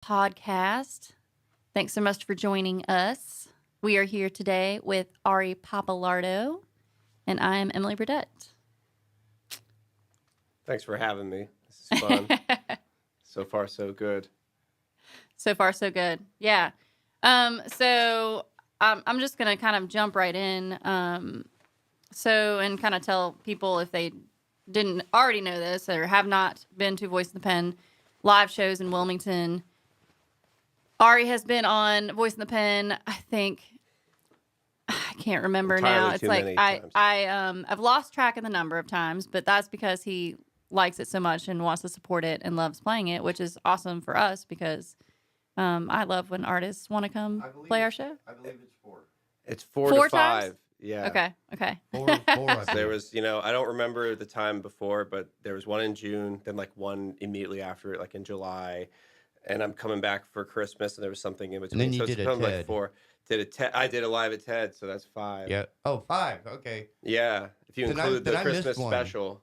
podcast. Thanks so much for joining us. We are here today with Ari Pappalardo, and I am Emily Burdett. Thanks for having me. This is fun. So far, so good. So far, so good. Yeah. I'm just going to kind of jump right in. And kind of tell people if they didn't already know this or have not been to Voice in the Pen live shows in Wilmington. Ari has been on Voice in the Pen, I think, I can't remember Entirely now. It's too like many times. I've lost track of the number of times, but that's because he likes it so much and wants to support it and loves playing it, which is awesome for us because I love when artists want to come play our show. I believe it's 4. It's 4 4 to 5. times? Yeah. Okay. 4, I So there believe. was, I don't remember the time before, but there was one in June, then like one immediately after it, like in July. And I'm coming back for Christmas, and there was something in between. then you so did it's a become like TED. 4. I did a live at TED, so that's 5. Yeah. Oh, 5. Okay. Yeah. If you Then include the I missed Christmas one. special.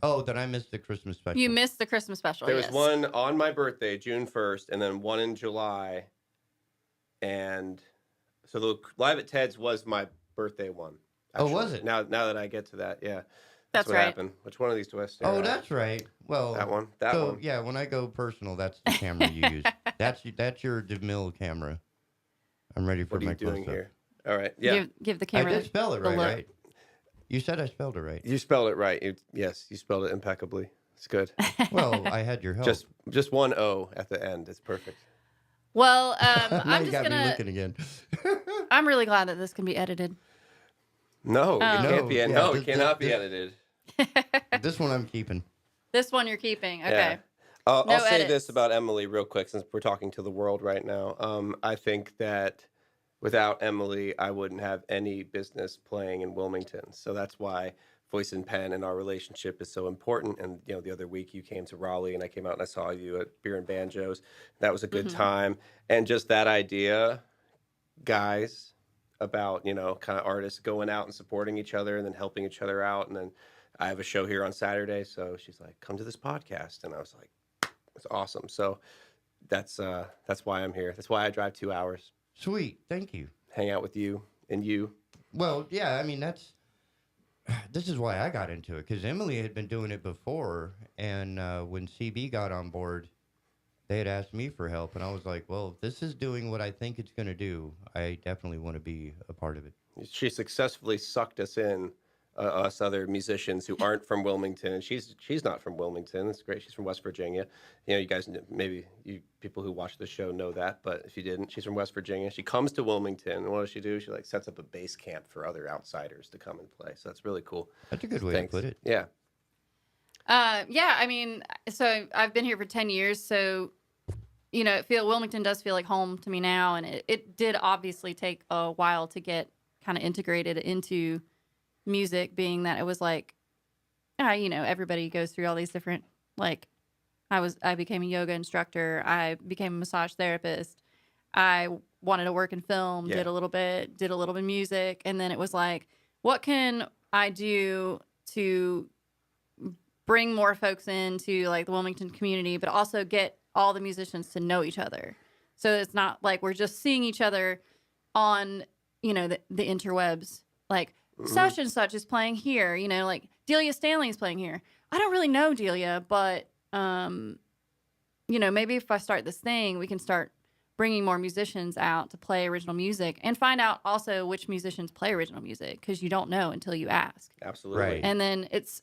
Oh, then I missed the Christmas special. You missed the Christmas special. There was yes. one on my birthday, June 1st, and then one in July. And so the live at TED's was my birthday one. Oh, Actually. was it? Now that I get to that, yeah. That's what right. happened. Which one of these do I stare Oh, at? that's right. Well, That one. so yeah, when I go personal, that's the camera you use. That's your DeMille camera. I'm ready for What are my you doing close-up. here? All right. Yeah. Give the I camera. did spell it the right, look. right? You said I spelled it right. You spelled it right. Yes, you spelled it impeccably. It's good. Well, I had your help. Just one O at the end. It's perfect. Well, now I'm you just got me gonna. looking again. I'm really glad that this can be edited. No, it can't be. Yeah, No, this- it cannot be this- edited. This one I'm keeping. This one you're keeping. Okay. Yeah. I'll No say edits. this about Emily real quick, since we're talking to the world right now. I think that without Emily, I wouldn't have any business playing in Wilmington. So that's why Voice and Pen and our relationship is so important. And the other week you came to Raleigh, and I came out and I saw you at Beer and Banjos. That was a good time. And just that idea, guys, about kind of artists going out and supporting each other and then helping each other out. And then I have a show here on Saturday, so she's like, "Come to this podcast," and I was like, "It's awesome." So that's why I'm here. That's why I drive 2 hours, Sweet. Thank you. hang out with you and you. Well, yeah, I mean, this is why I got into it, because Emily had been doing it before, and when CB got on board, they had asked me for help, and I was like, well, if this is doing what I think it's going to do, I definitely want to be a part of it. She successfully sucked us in, us other musicians who aren't from Wilmington, and she's not from Wilmington. It's great. She's from West Virginia. You guys, maybe you people who watch the show know that, but if you didn't, she's from West Virginia. She comes to Wilmington, and what does she do? She sets up a base camp for other outsiders to come and play. So that's really cool. That's a good way Thanks. to put it. Yeah. Yeah, I mean, so I've been here for 10 years, so, Wilmington does feel like home to me now, and it did obviously take a while to get kind of integrated into music, being that it was like, everybody goes through all these different, like, I became a yoga instructor, I became a massage therapist, I wanted to work in film, Yeah. did a little bit of music, and then it was like, what can I do to bring more folks into like the Wilmington community, but also get all the musicians to know each other. So it's not like we're just seeing each other on, the interwebs, like such and such is playing here, like Delia Stanley is playing here. I don't really know Delia, but, maybe if I start this thing, we can start bringing more musicians out to play original music and find out also which musicians play original music, because you don't know until you ask. Absolutely. Right. And then it's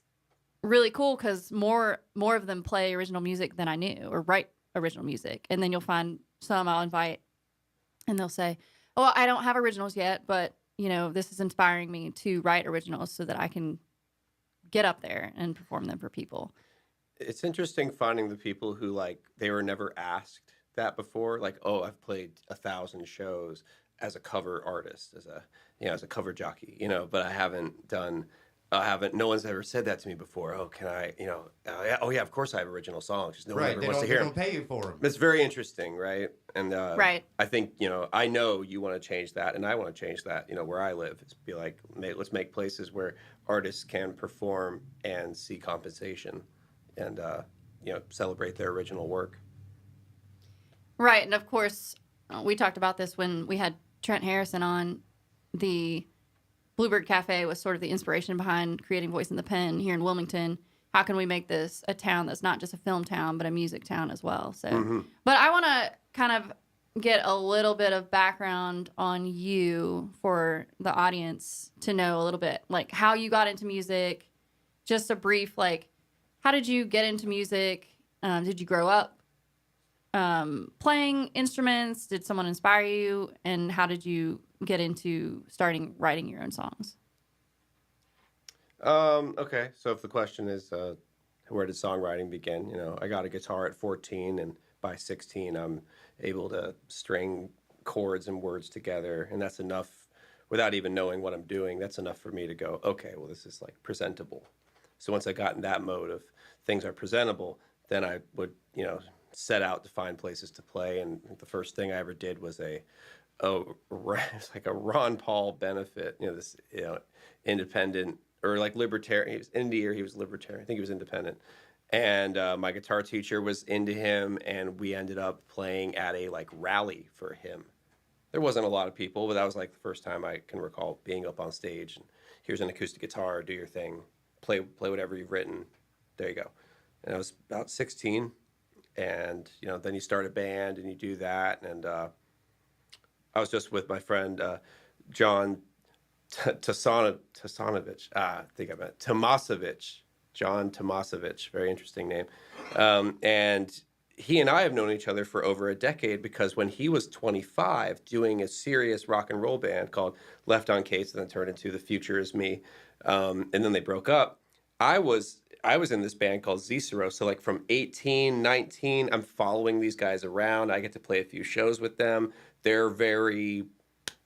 really cool because more of them play original music than I knew, or write original music. And then you'll find some I'll invite and they'll say, "Oh, I don't have originals yet, but this is inspiring me to write originals so that I can get up there and perform them for people." It's interesting finding the people who they were never asked that before. Like, "Oh, I've played 1,000 shows as a cover artist, as a cover jockey, but I haven't done. No one's ever said that to me before. Oh, can I? Oh yeah, of course I have original songs. Just no one Right. ever They wants to don't, hear they them. don't pay you for them. It's very interesting, right? And Right. I think I know you want to change that, and I want to change that. Where I live, it's be like, let's make places where artists can perform and see compensation, and celebrate their original work. Right. And of course, we talked about this when we had Trent Harrison on. The Bluebird Cafe was sort of the inspiration behind creating Voice in the Pen here in Wilmington. How can we make this a town that's not just a film town, but a music town as well? So, but I want to kind of get a little bit of background on you for the audience to know a little bit, like how you got into music, just a brief, like, how did you get into music? Did you grow up playing instruments? Did someone inspire you? And how did you get into starting writing your own songs? Okay, so if the question is, where did songwriting begin? You know, I got a guitar at 14, and by 16, I'm able to string chords and words together, and that's enough without even knowing what I'm doing. That's enough for me to go, okay, well, this is like presentable. So once I got in that mode of things are presentable, then I would, you know, set out to find places to play. And the first thing I ever did was it's like a Ron Paul benefit, you know, this, you know, independent or like libertarian. He was indie or he was libertarian. I think he was independent. And my guitar teacher was into him, and we ended up playing at a like rally for him. There wasn't a lot of people, but that was like the first time I can recall being up on stage and here's an acoustic guitar, do your thing, play whatever you've written. There you go. And I was about 16, and you know, then you start a band and you do that. And I was just with my friend John Tomasovich. I think I meant Tomasovich. John Tomasovich, very interesting name. And he and I have known each other for over a decade because when he was 25, doing a serious rock and roll band called Left on Case, and then turned into The Future Is Me, and then they broke up. I was in this band called Zero. So like from 18, 19, I'm following these guys around. I get to play a few shows with them. They're very,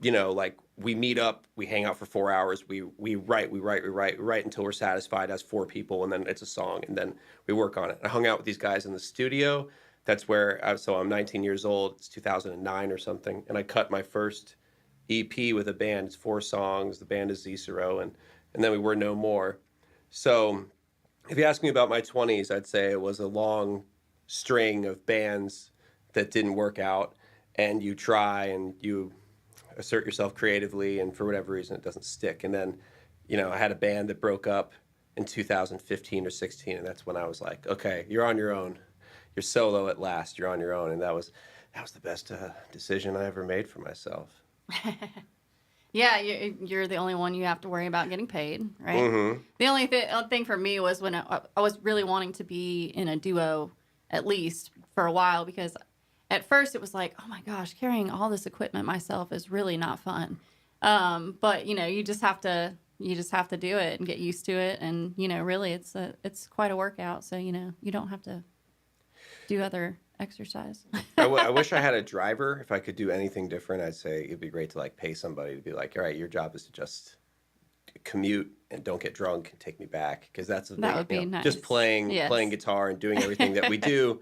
you know, like we meet up, we hang out for 4 hours, we write until we're satisfied as 4 people, and then it's a song, and then we work on it. I hung out with these guys in the studio. That's where, so I'm 19 years old, it's 2009 or something, and I cut my first EP with a band. It's 4 songs, the band is Zero, and then we were no more. So if you ask me about my 20s, I'd say it was a long string of bands that didn't work out, and you try and you assert yourself creatively, and for whatever reason it doesn't stick. And then, you know, I had a band that broke up in 2015 or 16, and that's when I was like, okay, you're on your own. You're solo at last. You're on your own. And that was the best decision I ever made for myself. Yeah, you're the only one you have to worry about getting paid, right? Mm-hmm. The only thing for me was when I was really wanting to be in a duo, at least for a while, because at first it was like, oh my gosh, carrying all this equipment myself is really not fun. But you know, you just have to do it and get used to it, and you know, really, it's quite a workout. So you know, you don't have to do other exercise. I wish I had a driver. If I could do anything different, I'd say it'd be great to like pay somebody to be like, all right, your job is to just commute and don't get drunk and take me back, because that's the That thing, would be nice. just playing guitar and doing everything that we do.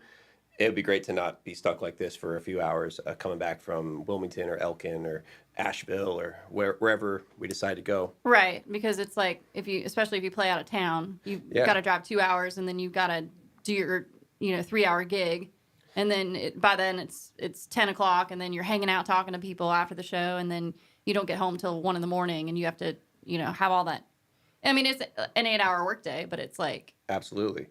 It would be great to not be stuck like this for a few hours coming back from Wilmington or Elkin or Asheville or wherever we decide to go. Right, because it's like especially if you play out of town, you've got to drive 2 hours, and then you've got to do your 3-hour gig, and then by then it's 10 o'clock, and then you're hanging out talking to people after the show, and then you don't get home till 1 a.m, and you have to have all that. I mean, it's an 8-hour workday, but it's like Absolutely.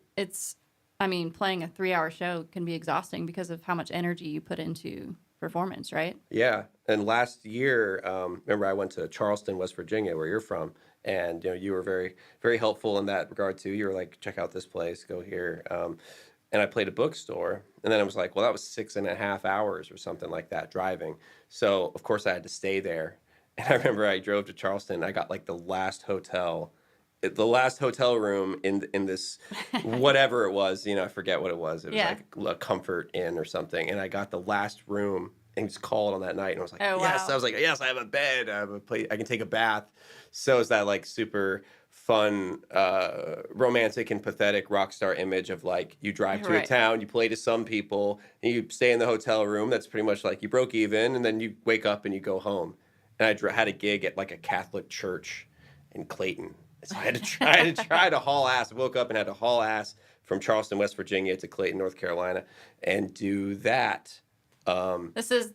Playing a 3-hour show can be exhausting because of how much energy you put into performance, right? Yeah. And last year, remember I went to Charleston, West Virginia, where you're from, and you were very, very helpful in that regard too. You were like, check out this place, go here. And I played a bookstore, and then I was like, well, that was 6.5 hours or something like that driving. So of course I had to stay there. And I remember I drove to Charleston. I got like the last hotel room in this whatever it was, I forget what it was. It was like a Comfort Inn or something. And I got the last room and just called on that night. And I was like, oh, yes. Wow. I was like, yes, I have a bed. I have a place. I can take a bath. So it's that like super fun, romantic and pathetic rock star image of like you drive to a town, you play to some people, and you stay in the hotel room. That's pretty much like you broke even, and then you wake up and you go home. And I had a gig at like a Catholic church in Clayton. So I had to try to haul ass. I woke up and had to haul ass from Charleston, West Virginia to Clayton, North Carolina, and do that This is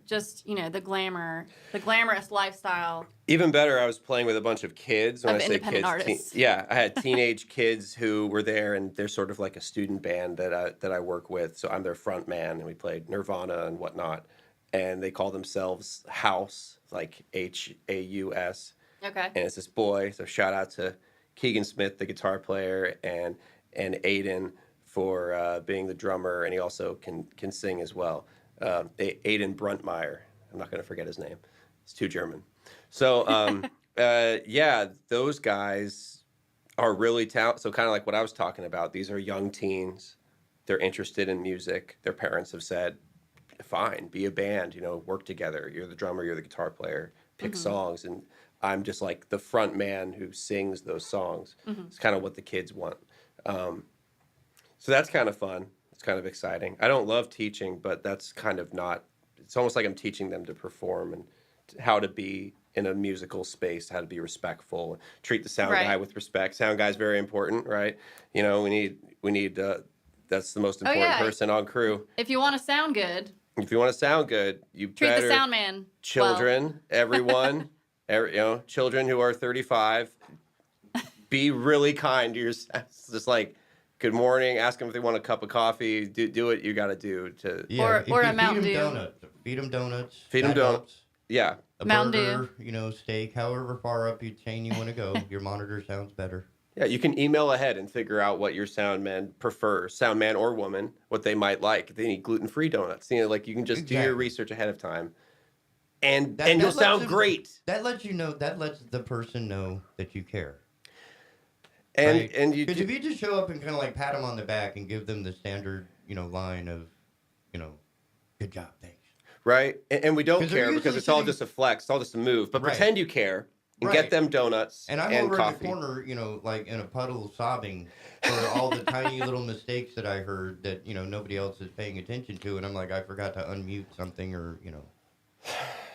just the glamorous lifestyle. Even better, I was playing with a bunch of kids. When Of I say independent kids, artists. yeah, I had teenage kids who were there, and they're sort of like a student band that I work with. So I'm their front man, and we played Nirvana and whatnot. And they call themselves House, like Haus. Okay. And it's this boy. So shout out to Keegan Smith, the guitar player, and Aiden for being the drummer, and he also can sing as well. Aiden Bruntmeyer. I'm not going to forget his name. It's too German. So, yeah, those guys are really talented. So kind of like what I was talking about, these are young teens. They're interested in music. Their parents have said, fine, be a band, work together. You're the drummer, you're the guitar player, pick songs. And I'm just like the front man who sings those songs. It's kind of what the kids want. So that's kind of fun. It's kind of exciting. I don't love teaching, but that's kind of not, it's almost like I'm teaching them to perform and how to be in a musical space, how to be respectful, treat the sound guy with respect. Sound guy's very important, right? We need that's the most important person on crew. If you want to sound good. If you want to sound good, you treat better the sound man. Children, everyone, children who are 35, be really kind to yourself. Just like, good morning. Ask them if they want a cup of coffee. Do what you got to do to. Yeah, or a Mountain Dew. Feed them donuts. Feed them donuts. Yeah. A Mountain burger, steak, however far up your chain you want to go. Your monitor sounds better. Yeah, you can email ahead and figure out what your sound man prefers, sound man or woman, what they might like. If they need gluten-free donuts, you can just do your research ahead of time, and you'll sound great. That lets you know. That lets the person know that you care. And right? and you because if you just show up and kind of like pat them on the back and give them the standard, line of, good job, thanks. Right, and we don't care because it's all sitting... just a flex, it's all just a move. But pretend you care and get them donuts and I'm over coffee. in the corner, like in a puddle sobbing for all the tiny little mistakes that I heard that nobody else is paying attention to, and I'm like, I forgot to unmute something or.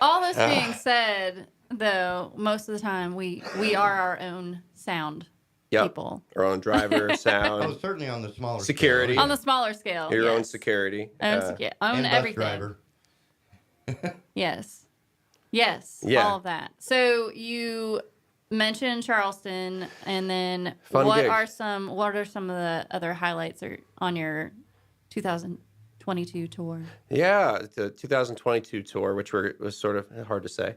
All this being said, though, most of the time we are our own sound people. Our own driver, sound. Oh, certainly on the smaller security. Scale. On the smaller scale. Your own security. Own and everything. Bus driver. Yes. Yes. Yeah. All of that. So you mentioned Charleston, and then Fun what gig. are some of the other highlights on your 2022 tour? Yeah, the 2022 tour, which was sort of hard to say.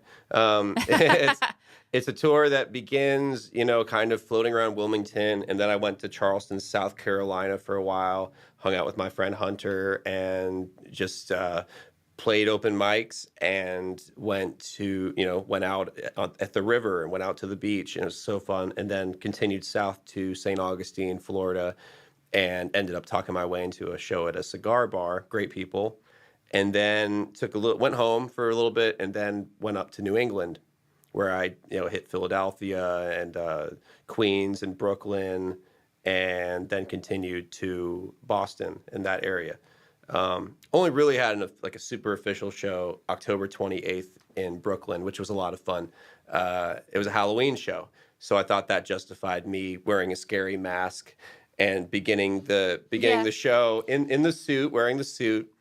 It's a tour that begins, kind of floating around Wilmington, and then I went to Charleston, South Carolina for a while, hung out with my friend Hunter, and just played open mics and went out at the river and went out to the beach, and it was so fun. And then continued south to St. Augustine, Florida, and ended up talking my way into a show at a cigar bar. Great people. And then went home for a little bit, and then went up to New England, where I hit Philadelphia and Queens and Brooklyn, and then continued to Boston in that area. Only really had a super official show October 28th in Brooklyn, which was a lot of fun. It was a Halloween show, so I thought that justified me wearing a scary mask and beginning the show in the suit, wearing the suit.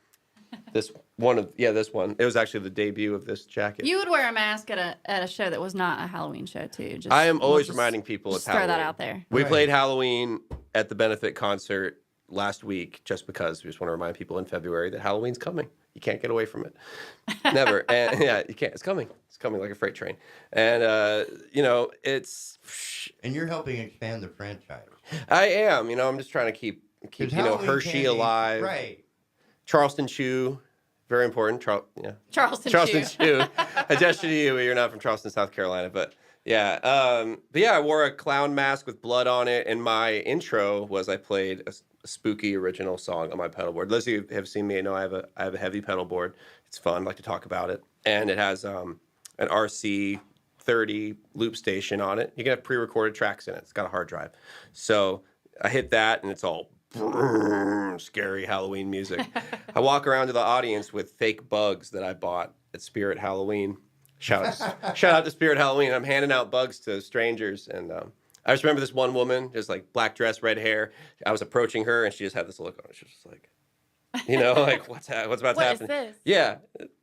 This one. It was actually the debut of this jacket. You would wear a mask at a show that was not a Halloween show too. I am always reminding people it's Halloween. Throw that out there. We played Halloween at the benefit concert last week, just because we just want to remind people in February that Halloween's coming. You can't get away from it. Never. And you can't. It's coming. It's coming like a freight train. And it's. And you're helping expand the franchise. I am. I'm just trying to keep Hershey alive. Right. Charleston Chew, very important. Charleston Chew. A gesture to you. You're not from Charleston, South Carolina, but yeah. I wore a clown mask with blood on it, and my intro was I played a spooky original song on my pedal board. Those of you who have seen me know I have a heavy pedal board. It's fun. I like to talk about it, and it has an RC30 loop station on it. You can have pre-recorded tracks in it. It's got a hard drive, so I hit that, and it's all scary Halloween music. I walk around to the audience with fake bugs that I bought at Spirit Halloween. Shout out to Spirit Halloween. I'm handing out bugs to strangers, and I just remember this one woman, just like black dress, red hair. I was approaching her, and she just had this look on her. She was just like, You know, like what's about to What is happen? this? Yeah,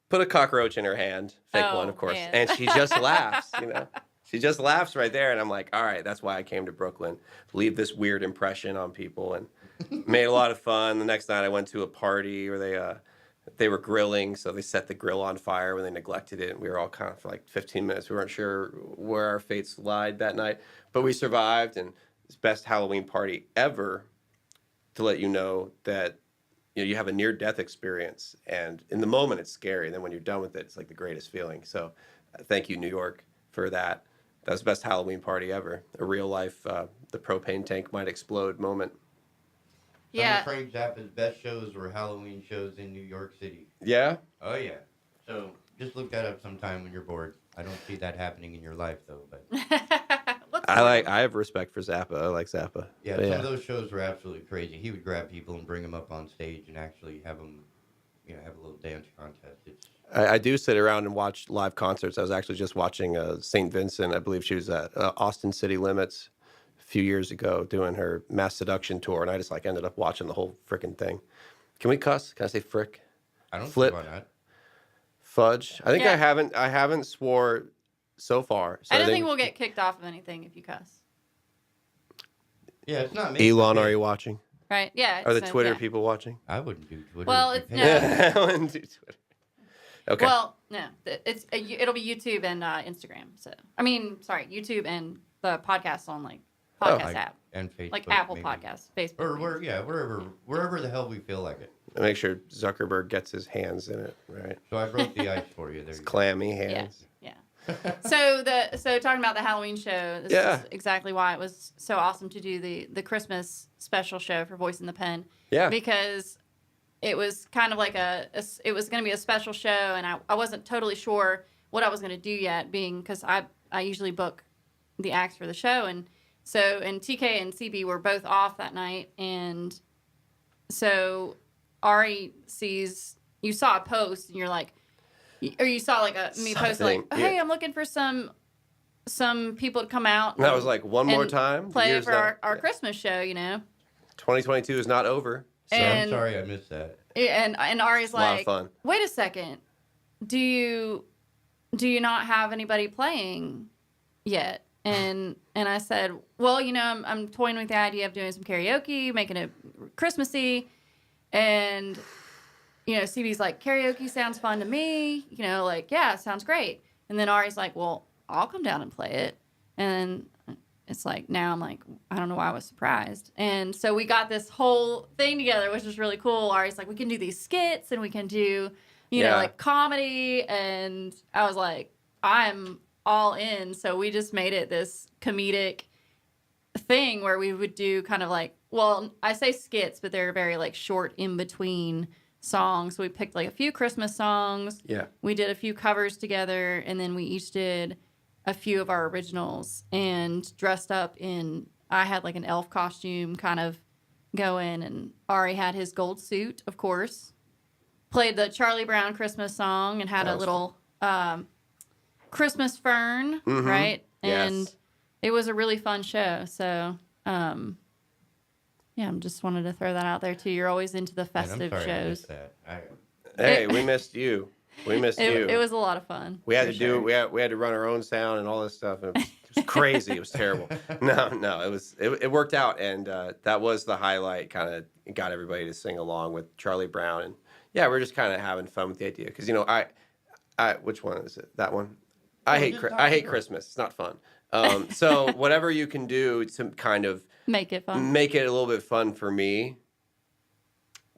put a cockroach in her hand, fake one, Oh, of course, man. and she just laughs. You know, she just laughs right there, and I'm like, all right, that's why I came to Brooklyn, leave this weird impression on people, and made a lot of fun. The next night, I went to a party where they were grilling, so they set the grill on fire when they neglected it, and we were all kind of for like 15 minutes. We weren't sure where our fates lied that night, but we survived, and it's best Halloween party ever. To let you know that you have a near-death experience, and in the moment it's scary, and then when you're done with it, it's like the greatest feeling. So thank you, New York, for that. That was the best Halloween party ever. A real life, the propane tank might explode moment. I'm Yeah. afraid Zappa's best shows were Halloween shows in New York City. Yeah? Oh, yeah. So just look that up sometime when you're bored. I don't see that happening in your life, though. But What's I have respect for Zappa. I like Zappa. yeah, But some of those shows were absolutely crazy. He would grab people and bring them up on stage and actually have them, have a little dance contest. It's I do sit around and watch live concerts. I was actually just watching St. Vincent. I believe she was at Austin City Limits a few years ago doing her Mass Seduction tour, and I just like ended up watching the whole freaking thing. Can we cuss? Can I say frick? I don't Flip. see why not. Fudge. I think Yeah. I haven't swore so far. So I don't think we'll get kicked off of anything if you cuss. Yeah, it's not me. Elon, are you watching? Right? Yeah. Are the so, Twitter yeah. people watching? I wouldn't do Twitter. Well, if it's you paid me. no. I wouldn't do Twitter. Okay. Well, no. It'll be YouTube and Instagram. So sorry, YouTube and the podcast on like podcast Like, app, and Facebook, like Apple maybe. Podcasts, Facebook. Or wherever the hell we feel like it. Make sure Zuckerberg gets his hands in it, right? So I broke the ice for you. There His you go. clammy Yeah. hands. Yeah. So talking about the Halloween show, this Yeah. is exactly why it was so awesome to do the Christmas special show for Voice in the Pen. Yeah. Because it was kind of like it was going to be a special show, and I wasn't totally sure what I was going to do yet, being because I usually book the acts for the show, and TK and CB were both off that night, and so Ari you saw a post, and you're like, or you saw like me post like, Something, hey, yeah. I'm looking for some people to come out. And I was like, one more and time. play Year's for not- our Christmas show, 2022 is not over. So And- I'm sorry I missed that. And Ari's it's a lot of like, fun. wait a second, do you not have anybody playing yet? And I said, well, I'm toying with the idea of doing some karaoke, making it Christmassy, and CB's like, karaoke sounds fun to me, like, yeah, sounds great. And then Ari's like, well, I'll come down and play it. And it's like, now I'm like, I don't know why I was surprised. And so we got this whole thing together, which was really cool. Ari's like, we can do these skits and we can do, Yeah. like comedy. And I was like, I'm all in. So we just made it this comedic thing where we would do kind of like, well, I say skits, but they're very like short in between songs. So we picked like a few Christmas songs. Yeah. We did a few covers together, and then we each did a few of our originals and dressed up in, I had like an elf costume kind of going, and Ari had his gold suit, of course. Played the Charlie Brown Christmas song and had That a was little Christmas fern, Mhm. right? Yes. And it was a really fun show. So, yeah, I just wanted to throw that out there too. You're always into the Man, I'm festive sorry I shows. missed that. Hey, we missed you. We missed you. It was a lot of fun. We had for to sure. we had to run our own sound and all this stuff. And it was crazy. It was terrible. No, it worked out, and that was the highlight. Kind of got everybody to sing along with Charlie Brown, and yeah, we're just kind of having fun with the idea because I which one is it? That one. I hate Christmas. It's not fun. So whatever you can do to kind of Make it fun. make it a little bit fun for me,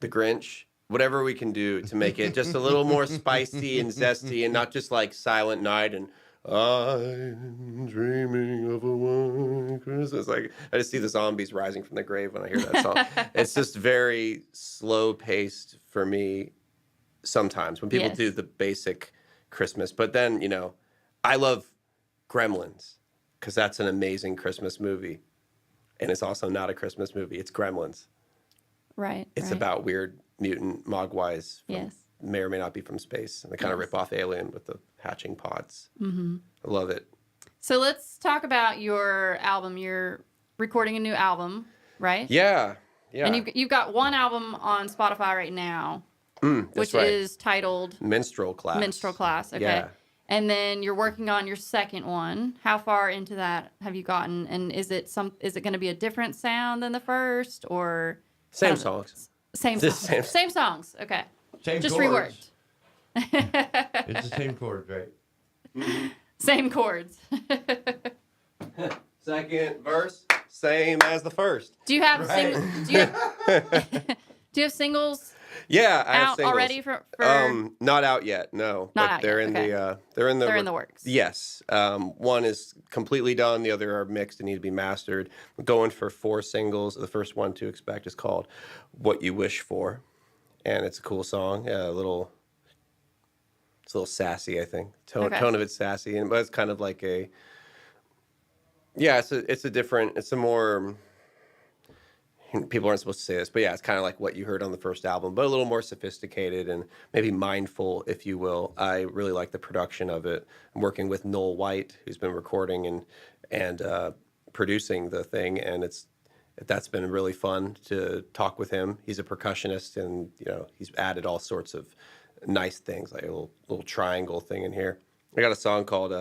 the Grinch. Whatever we can do to make it just a little more spicy and zesty, and not just like Silent Night and I'm dreaming of a white Christmas. Like I just see the zombies rising from the grave when I hear that song. It's just very slow paced for me sometimes when people Yes. do the basic Christmas. But then I love Gremlins because that's an amazing Christmas movie, and it's also not a Christmas movie. It's Gremlins. Right. It's right. about weird mutant mogwais. Yes. May or may not be from space. And they kind of Yes. rip off Alien with the hatching pods. Mm-hmm. I love it. So let's talk about your album. You're recording a new album, right? Yeah. Yeah. And you've got one album on Spotify right now, That's which right. is titled Minstrel Class. Minstrel Class. Okay. Yeah. And then you're working on your second one. How far into that have you gotten? And is it going to be a different sound than the first, or Same kind of songs. Same The songs. Same songs. Okay. Same Just chords. reworked. It's the same chords, right? Same chords. Second verse, same as the first. Do you have Right. do you have, do you have singles Yeah, I have out singles. already for Not out yet, no. Not but out they're yet, in okay. they're in They're in the works. Yes. One is completely done, the other are mixed and need to be mastered. I'm going for 4 singles. The first one to expect is called What You Wish For. And it's a cool song. It's a little sassy, I think. Tone of it's sassy, but it's kind of like it's a more, people aren't supposed to say this, but yeah, it's kind of like what you heard on the first album, but a little more sophisticated and maybe mindful, if you will. I really like the production of it. I'm working with Noel White, who's been recording and producing the thing, and that's been really fun to talk with him. He's a percussionist, and he's added all sorts of nice things, like a little triangle thing in here. I got a song called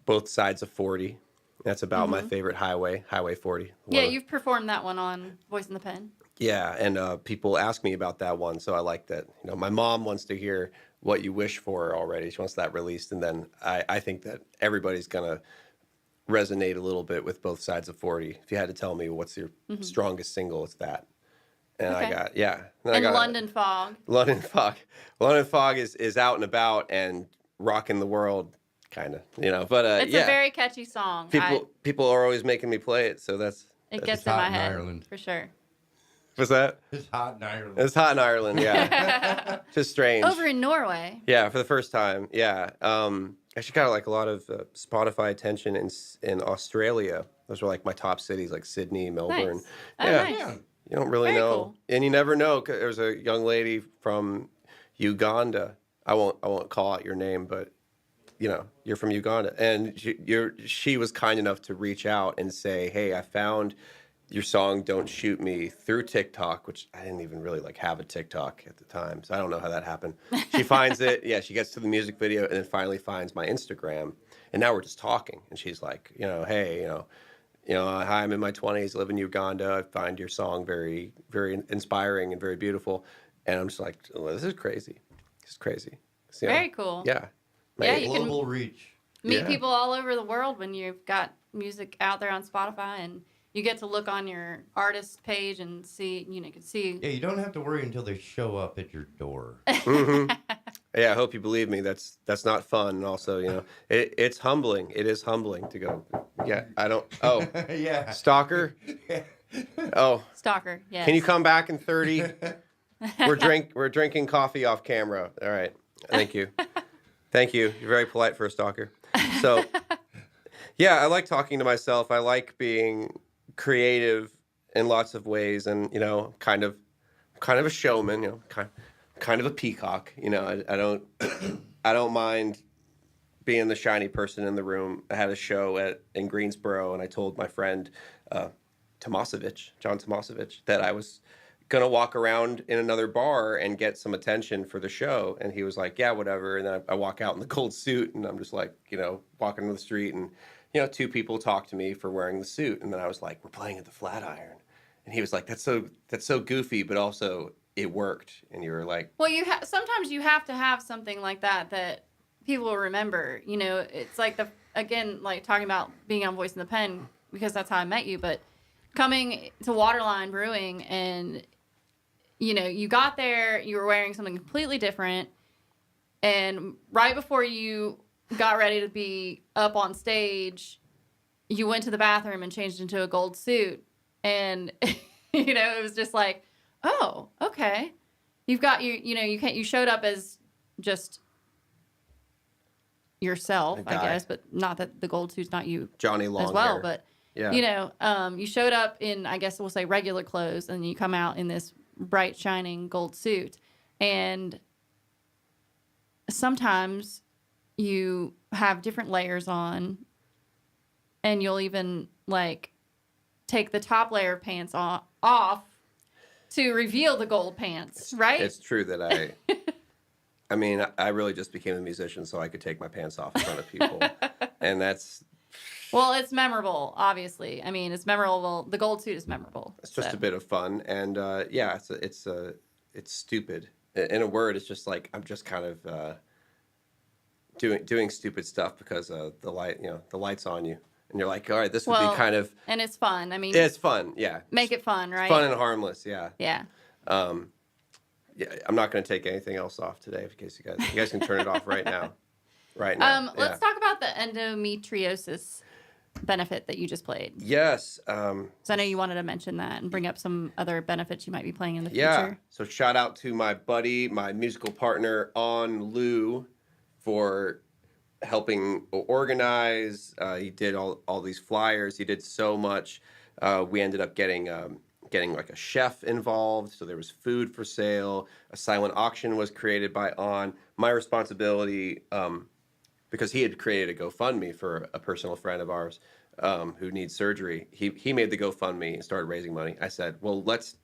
Both Sides of 40. That's about my favorite highway 40. Yeah, you've performed that one on Voice in the Pen. Yeah, and people ask me about that one, so I like that. My mom wants to hear What You Wish For already. She wants that released, and then I think that everybody's gonna resonate a little bit with Both Sides of 40. If you had to tell me what's your strongest single, it's that. And Okay. I got Then And I got London Fog. London Fog. London Fog is out and about and rocking the world, kind of. But It's a very catchy song. people are always making me play it, so It gets in It's my hot in head Ireland. for sure. what's that? It's hot in Ireland. It's hot in Ireland, yeah. Just strange. Over in Norway. Yeah, for the first time. Yeah. Actually got like a lot of Spotify attention in Australia. Those were like my top cities, like Sydney, Melbourne. Nice. Oh, Yeah. nice. Yeah. You don't really Very know, cool. and you never know. 'Cause there's a young lady from Uganda. I won't call out your name, but you're from Uganda, and she was kind enough to reach out and say, "Hey, I found your song Don't Shoot Me through TikTok," which I didn't even really have a TikTok at the time, so I don't know how that happened. She finds it, yeah, she gets to the music video and then finally finds my Instagram, and now we're just talking, and she's like, hey, hi, I'm in my 20s, live in Uganda. I find your song very, very inspiring and very beautiful. And I'm just like, well, this is crazy. This is crazy. So, Very cool. Yeah. Yeah, you can Global reach. meet Yeah. people all over the world when you've got music out there on Spotify, and you get to look on your artist page and see, you can see. Yeah, you don't have to worry until they show up at your door. Yeah, I hope you believe me. That's not fun. And also, it's humbling. It is humbling to go. Yeah, I don't. Oh, Yeah. stalker. Oh, Stalker, yes. can you come back in 30? We're drinking coffee off camera. All right. Thank you. Thank you. You're very polite for a stalker. So, yeah, I like talking to myself. I like being creative in lots of ways, and kind of a showman. Kind of a peacock. I don't mind being the shiny person in the room. I had a show in Greensboro, and I told my friend John Tomasevich, that I was gonna walk around in another bar and get some attention for the show, and he was like, "Yeah, whatever." And then I walk out in the gold suit, and I'm just like, walking to the street, and 2 people talked to me for wearing the suit, and then I was like, "We're playing at the Flatiron," and he was like, "That's so goofy, but also it worked." And you were like, Well, sometimes you have to have something like that people will remember. It's like like talking about being on Voice in the Pen, because that's how I met you. But coming to Waterline Brewing, and you got there, you were wearing something completely different, and right before you got ready to be up on stage, you went to the bathroom and changed into a gold suit, and it was just like, oh, okay. You've got you showed up as just yourself, I guess, but not that the gold suit's not you Johnny Long as well, hair. but Yeah. you showed up in, I guess we'll say, regular clothes, and you come out in this bright shining gold suit, and sometimes you have different layers on, and you'll even take the top layer of pants off to reveal the gold pants, right? It's true that I mean, I really just became a musician so I could take my pants off in front of people. And that's Well, it's memorable, obviously. I mean, it's memorable. The gold suit is memorable. it's just so. a bit of fun. And yeah, it's stupid. In a word, it's just like I'm just kind of doing stupid stuff because the light's on you. And you're like, all right, this would be kind of and it's fun. I mean, it's fun, yeah. make it fun, right? Fun and harmless, yeah. Yeah. Yeah, I'm not going to take anything else off today, in case you guys can turn it off right now. Right now. Let's talk about the endometriosis benefit that you just played. Yes. So I know you wanted to mention that and bring up some other benefits you might be playing in the Yeah. future. So shout out to my buddy, my musical partner, On Lou, for helping organize. He did all these flyers. He did so much. We ended up getting like a chef involved, so there was food for sale. A silent auction was created by On. My responsibility, because he had created a GoFundMe for a personal friend of ours who needs surgery. He made the GoFundMe and started raising money. I said, well, let's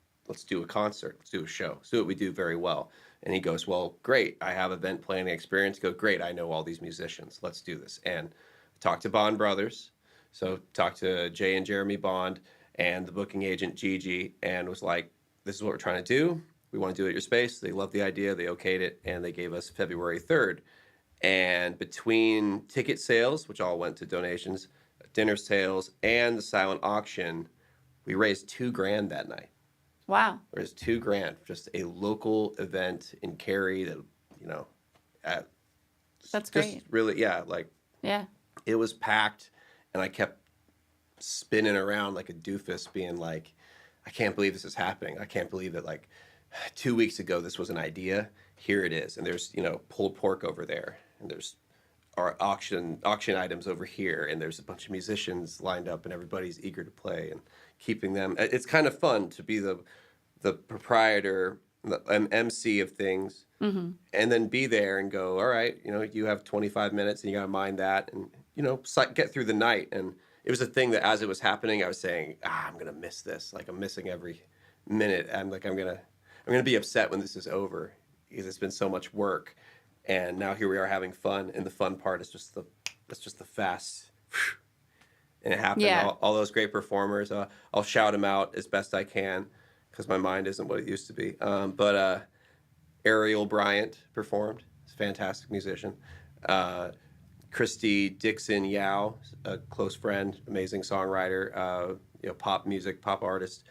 do a concert. Let's do a show. Let's do what we do very well. And he goes, well, great. I have event planning experience. Go, great. I know all these musicians. Let's do this. And talked to Bond Brothers. So talked to Jay and Jeremy Bond and the booking agent Gigi, and was like, this is what we're trying to do. We want to do it at your space. They loved the idea. They okayed it, and they gave us February 3rd. And between ticket sales, which all went to donations, dinner sales, and the silent auction, we raised $2,000 that night. Wow. It was $2,000, just a local event in Cary that, That's just great. really, yeah, like Yeah. it was packed, and I kept spinning around like a doofus being like, I can't believe this is happening. I can't believe that like 2 weeks ago this was an idea. Here it is. And there's, pulled pork over there, and there's our auction items over here, and there's a bunch of musicians lined up, and everybody's eager to play, and keeping them. It's kind of fun to be the proprietor, the MC of things, and then be there and go, all right, you have 25 minutes and you got to mind that, and get through the night. And it was a thing that as it was happening, I was saying, I'm gonna miss this. Like I'm missing every minute. I'm gonna be upset when this is over because it's been so much work, and now here we are having fun. And the fun part is just the fast, and it happened. Yeah. All those great performers. I'll shout them out as best I can because my mind isn't what it used to be. But Ariel Bryant performed. He's a fantastic musician. Christy Dixon Yao, a close friend, amazing songwriter, pop music, pop artist.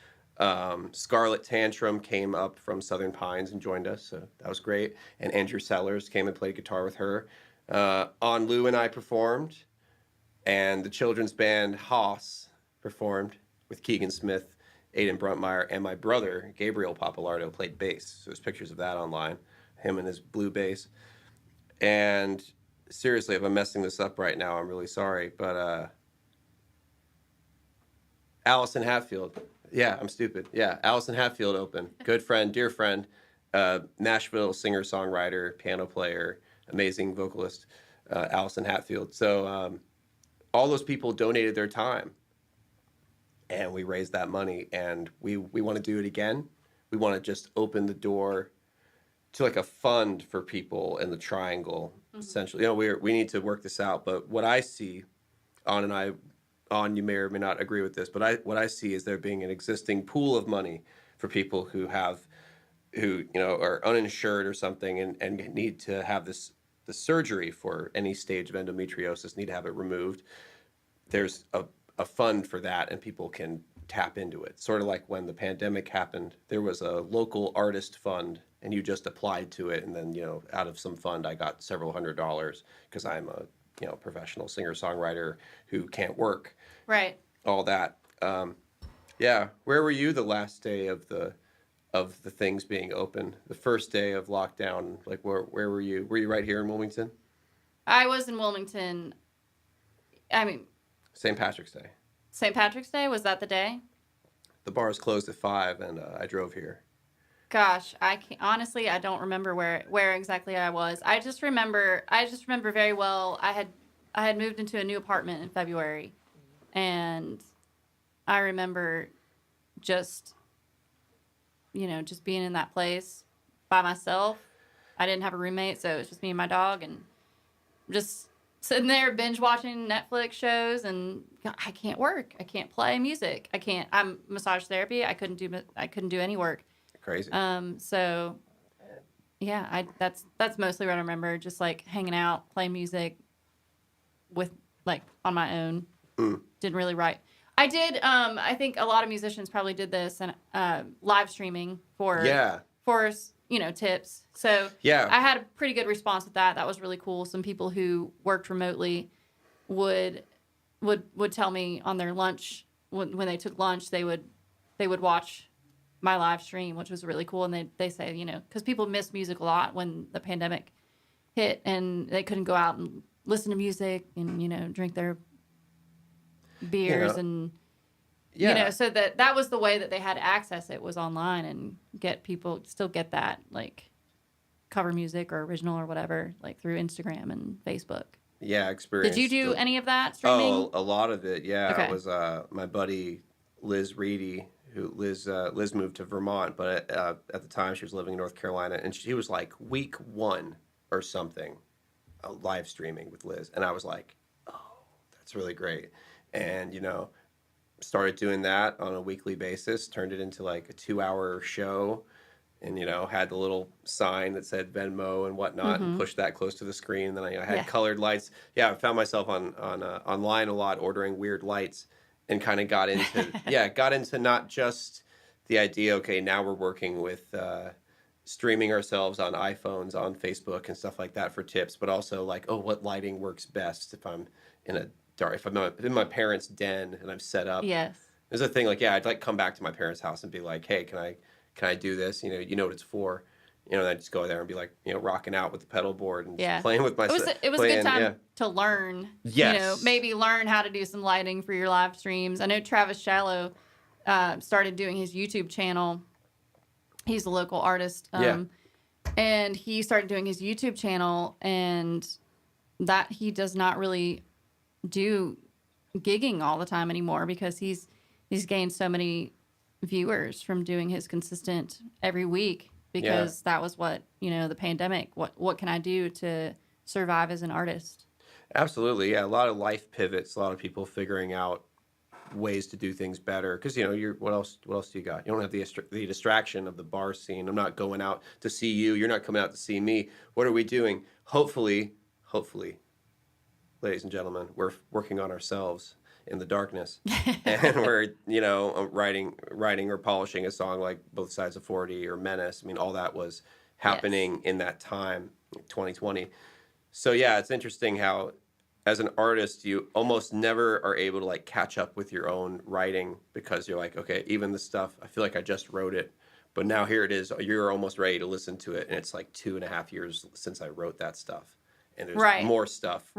Scarlet Tantrum came up from Southern Pines and joined us, so that was great. And Andrew Sellers came and played guitar with her. On Lou and I performed, and the children's band Haas performed with Keegan Smith, Aiden Bruntmeyer, and my brother, Gabriel Pappalardo, played bass. So there's pictures of that online, him and his blue bass. And seriously, if I'm messing this up right now, I'm really sorry. But Allison Hatfield. Yeah, I'm stupid. Yeah, Allison Hatfield opened. Good friend, dear friend, Nashville singer-songwriter, piano player, amazing vocalist, Allison Hatfield. So all those people donated their time, and we raised that money, and we want to do it again. We want to just open the door to like a fund for people in the Triangle, essentially. We need to work this out, but what I see, you may or may not agree with this, but what I see is there being an existing pool of money for people who are uninsured or something and need to have the surgery for any stage of endometriosis, need to have it removed. There's a fund for that, and people can tap into it. Sort of like when the pandemic happened, there was a local artist fund, and you just applied to it, and then out of some fund I got several $100s because I'm a professional singer-songwriter who can't work. Right. All that. Yeah. Where were you the last day of the things being open? The first day of lockdown. Like where were you? Were you right here in Wilmington? I was in Wilmington. I mean, St. Patrick's Day. St. Patrick's Day, was that the day? The bars closed at 5, and I drove here. Gosh, honestly, I don't remember where exactly I was. I just remember very well. I had moved into a new apartment in February, and I remember just just being in that place by myself. I didn't have a roommate, so it was just me and my dog, and just sitting there binge watching Netflix shows, and I can't work. I can't play music. I'm massage therapy. I couldn't do any work. Crazy. So yeah, that's mostly what I remember, just like hanging out, playing music with like on my own. Didn't really write. I did I think a lot of musicians probably did this, and live streaming for tips. So Yeah. I had a pretty good response with that. That was really cool. Some people who worked remotely would tell me on their lunch when they took lunch, they would watch my live stream, which was really cool. And they say, because people miss music a lot when the pandemic hit and they couldn't go out and listen to music and, drink their beers and, so that was the way that they had to access it, was online, and still get that, like, cover music or original or whatever, like through Instagram and Facebook. Yeah, experience. Did you do any of that streaming? Oh, a lot of it. Yeah, Okay. It was my buddy Liz Reedy, Liz moved to Vermont, but at the time she was living in North Carolina, and she was like week 1 or something, live streaming with Liz, and I was like, oh, that's really great, and started doing that on a weekly basis, turned it into like a 2-hour show, and had the little sign that said Venmo and whatnot, and pushed that close to the screen. And then I had colored lights. Yeah, I found myself on online a lot, ordering weird lights, and kind of got into not just the idea. Okay, now we're working with streaming ourselves on iPhones, on Facebook, and stuff like that for tips, but also like, oh, what lighting works best if I'm if I'm in my parents' den and I'm set up. Yes. There's a thing like, I'd like come back to my parents' house and be like, hey, can I do this? You know what it's for. And I just go there and be like, rocking out with the pedal board and just playing with myself. It was a good time to learn. Yes. Maybe learn how to do some lighting for your live streams. I know Travis Shallow started doing his YouTube channel. He's a local artist. And he started doing his YouTube channel, and that he does not really do gigging all the time anymore, because he's gained so many viewers from doing his consistent every week, because that was what the pandemic, what can I do to survive as an artist? Absolutely. A lot of life pivots, a lot of people figuring out ways to do things better, because what else do you got? You don't have the distraction of the bar scene. I'm not going out to see you're not coming out to see me. What are we doing? Hopefully, ladies and gentlemen, we're working on ourselves in the darkness, and we're writing or polishing a song like Both Sides of 40 or Menace. I mean, all that was happening in that time, 2020. So it's interesting how as an artist you almost never are able to like catch up with your own writing, because you're like, okay, even the stuff I feel like I just wrote it, but now here it is, you're almost ready to listen to it, and it's like 2.5 years since I wrote that stuff, and there's more stuff,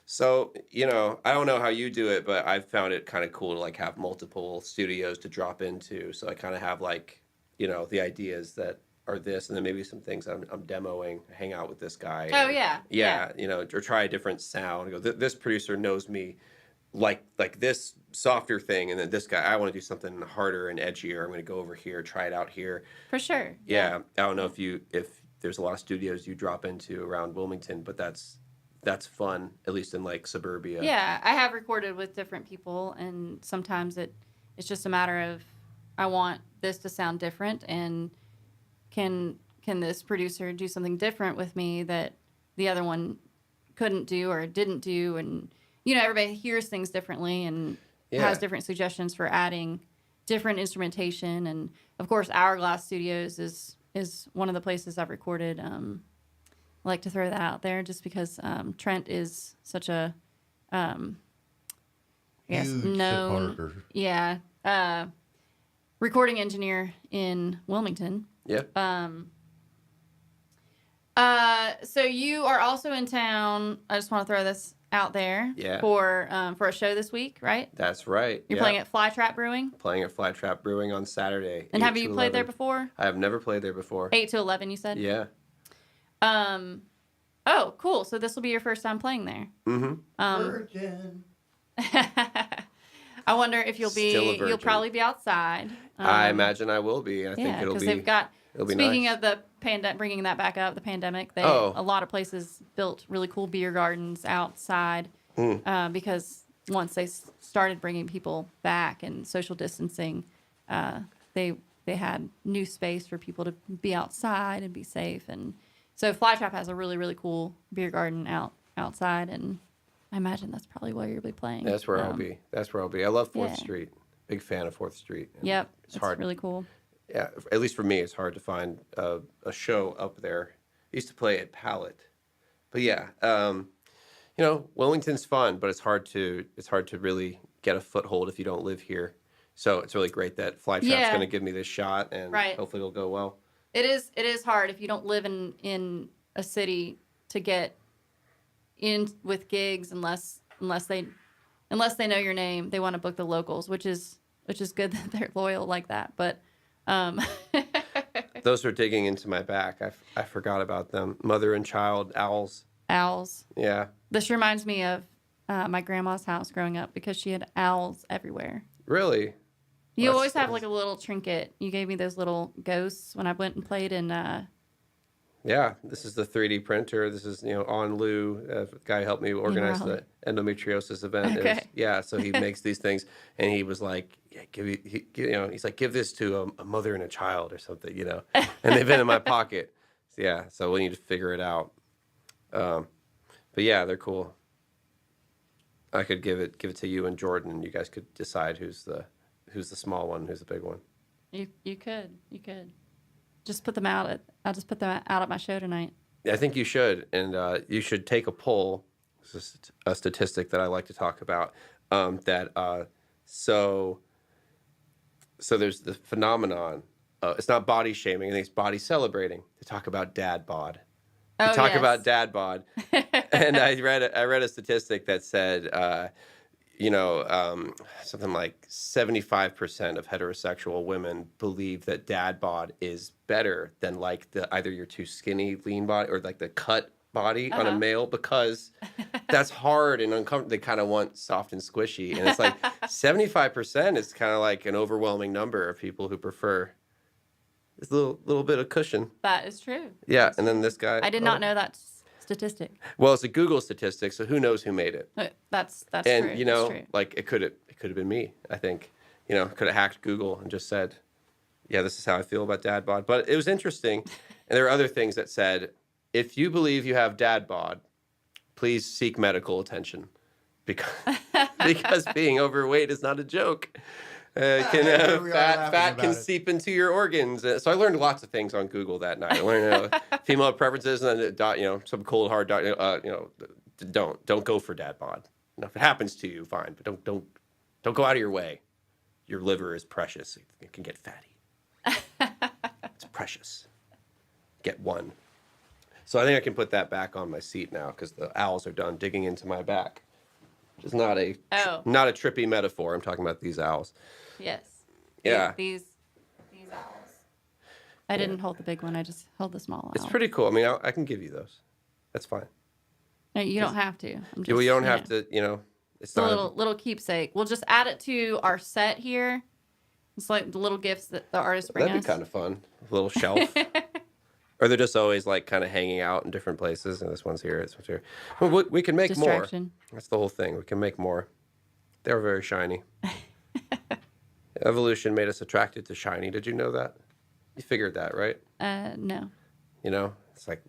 So, I don't know how you do it, but I've found it kind of cool to like have multiple studios to drop into. So I kind of have like, the ideas that are this, and then maybe some things I'm demoing, hang out with this guy. Oh, or try a different sound. Go, this producer knows me like this softer thing, and then this guy, I want to do something harder and edgier. I'm going to go over here, try it out here. For sure. Yeah. I don't know if there's a lot of studios you drop into around Wilmington, but that's fun, at least in like suburbia. Yeah, I have recorded with different people, and sometimes it's just a matter of, I want this to sound different, and can this producer do something different with me that the other one couldn't do or didn't do? And everybody hears things differently and has different suggestions for adding different instrumentation. And of course, Hourglass Studios is one of the places I've recorded. I like to throw that out there, just because Trent is such a, known, recording engineer in Wilmington. Yep. So you are also in town. I just want to throw this out there. Yeah. For a show this week, right? That's right. You're playing at Flytrap Brewing. Playing at Flytrap Brewing on Saturday. And have you played there before? I have never played there before. 8 to 11, you said? Yeah. Oh, cool. So this will be your first time playing there. Mm-hmm. Virgin. I wonder if you'll Still a be. You'll virgin. probably be outside. I imagine I will be. I think Yeah, it'll because be. they've got. It'll be Speaking nice. of the pandemic, bringing that back up, the pandemic, a lot of places built really cool beer gardens outside because once they started bringing people back and social distancing, they had new space for people to be outside and be safe. And so Flytrap has a really, really cool beer garden outside, and I imagine that's probably where you'll be playing. That's where I'll be. That's where I'll be. I love 4th yeah. Street. Big fan of 4th Street. And Yep, it's hard. really cool. Yeah, at least for me, it's hard to find a show up there. I used to play at Palette, but yeah, Wilmington's fun, but it's hard to really get a foothold if you don't live here. So it's really great that Flytrap's going to give me this shot, and hopefully it'll go well. It is hard if you don't live in a city to get in with gigs unless they know your name. They want to book the locals, which is good that they're loyal like that. But those are digging into my back. I forgot about them. Mother and Child, Owls. Owls. Yeah. This reminds me of my grandma's house growing up because she had owls everywhere. Really? You always have like a little trinket. You gave me those little ghosts when I went and played in. Yeah, this is the 3D printer. This is on Lou, the guy who helped me organize the endometriosis event. Okay. So he makes these things, and he was like, he's like, give this to a mother and a child or something, and they've been in my pocket. So we need to figure it out. But yeah, they're cool. I could give it to you and Jordan, and you guys could decide who's the small one, who's the big one. You could. Just put them out. I'll just put them out at my show tonight. I think you should, and you should take a poll. This is a statistic that I like to talk about. So there's the phenomenon. It's not body shaming. I think it's body celebrating. To talk about dad bod. About dad bod, and I read a statistic that said, something like 75% of heterosexual women believe that dad bod is better than like either your too skinny lean body or like the cut body on a male, because that's hard and uncomfortable. They kind of want soft and squishy, and it's like 75% is kind of like an overwhelming number of people who prefer this little bit of cushion. That is true. Yeah, and then this guy. I did not know that statistic. Well, it's a Google statistic, so who knows who made it? That's and, true. That's true. like it could have been me. I think could have hacked Google and just said, "Yeah, this is how I feel about dad bod." But it was interesting, and there were other things that said, if you believe you have dad bod, please seek medical attention, because being overweight is not a joke. Fat can seep into your organs. So I learned lots of things on Google that night. I learned female preferences, and then some cold hard don't go for dad bod. If it happens to you, fine, but don't go out of your way. Your liver is precious. It can get fatty. It's precious. Get one. So I think I can put that back on my seat now because the owls are done digging into my back. Which is not a trippy metaphor. I'm talking about these owls. Yes. Yeah. These owls. I didn't hold the big one. I just held the small owl. It's pretty cool. I mean, I can give you those. That's fine. No, you don't have to. You don't have to. It's not a little keepsake. We'll just add it to our set here. It's like the little gifts that the artists bring us. That'd be kind of fun. A little shelf. Or they're just always like kind of hanging out in different places. And this one's here. This one's here. Well, we can make Distraction. more. That's the whole thing. We can make more. They're very shiny. Evolution made us attracted to shiny. Did you know that? You figured that, right? No. It's like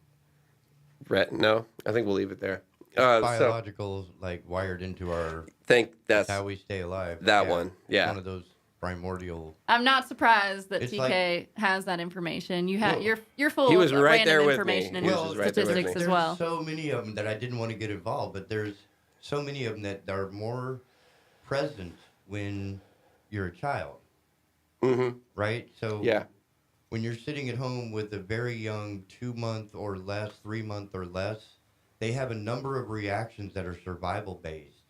red. No, I think we'll leave it there. Biological, like wired into our. That's how we stay alive. That one, yeah. One of those primordial. I'm not surprised that TK has that information. You're full he was of right random there with information me. and statistics as well. There's so many of them that I didn't want to get involved, but there's so many of them that are more present when you're a child. Mm-hmm. Right? So yeah. When you're sitting at home with a very young 2-month or less, 3-month or less, they have a number of reactions that are survival based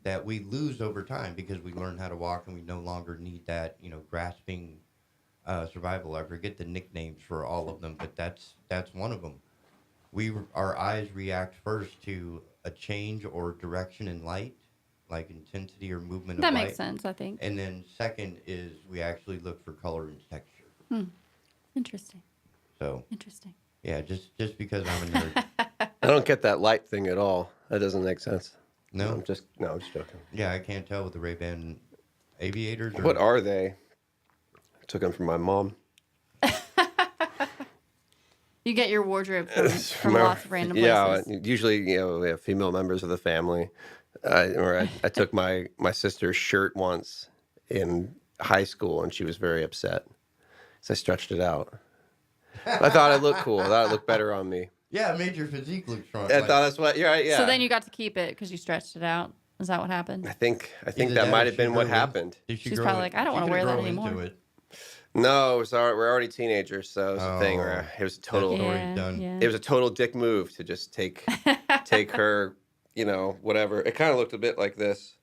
that we lose over time because we learn how to walk and we no longer need that, grasping survival. I forget the nicknames for all of them, but that's one of them. Our eyes react first to a change or direction in light, like intensity or movement of That light. makes sense, I think. And then second is we actually look for color and texture. Interesting. So Interesting. yeah, just because I'm a nerd. I don't get that light thing at all. That doesn't make sense. No? I'm just joking. Yeah, I can't tell with the Ray-Ban aviators. Or... What are they? I took them from my mom. You get your wardrobe from lots of random places. Yeah, usually we have female members of the family. I took my sister's shirt once in high school, and she was very upset. So I stretched it out. I thought it looked cool. I thought it looked better on me. Yeah, it made your physique look strong. I thought that's what. You're right. Yeah. So then you got to keep it because you stretched it out. Is that what happened? I think Either that might or have she been what grew in- happened. Did she She's grow probably in- like, I don't she wanna couldn't wear that grow into anymore. it. No, we're already teenagers, so it was a thing where it was a total. That's already done. Yeah. It was a total dick move to just take her, whatever. It kind of looked a bit like this.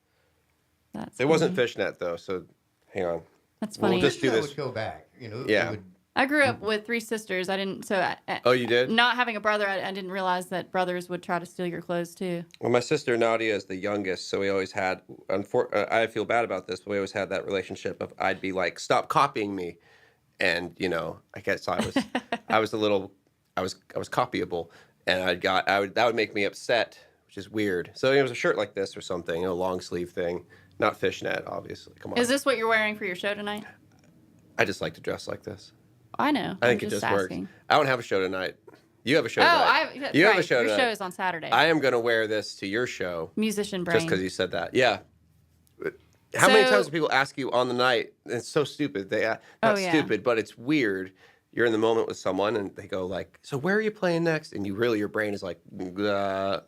That's It wasn't funny. fishnet though, so hang on. That's We'll funny. just do That this. would go back. Yeah. It would, I grew up with 3 sisters. I didn't. So Oh, you did? not having a brother, I didn't realize that brothers would try to steal your clothes too. Well, my sister Nadia is the youngest, so we always had. I feel bad about this, but we always had that relationship of I'd be like, "Stop copying me," and I guess I was copyable, and that would make me upset, which is weird. So it was a shirt like this or something, a long sleeve thing, not fishnet, obviously. Come on. Is this what you're wearing for your show tonight? I just like to dress like this. I know. I think I'm it just asking. works. I don't have a show tonight. You have a show Oh, tonight. that's You have right. a show Your tonight. show is on Saturday. I am going to wear this to your show Musician brain. just because you said that. Yeah. How many So- times do people ask you on the night? It's so stupid. Not yeah. stupid, but it's weird. You're in the moment with someone and they go like, "So where are you playing next?" And your brain is like, Oh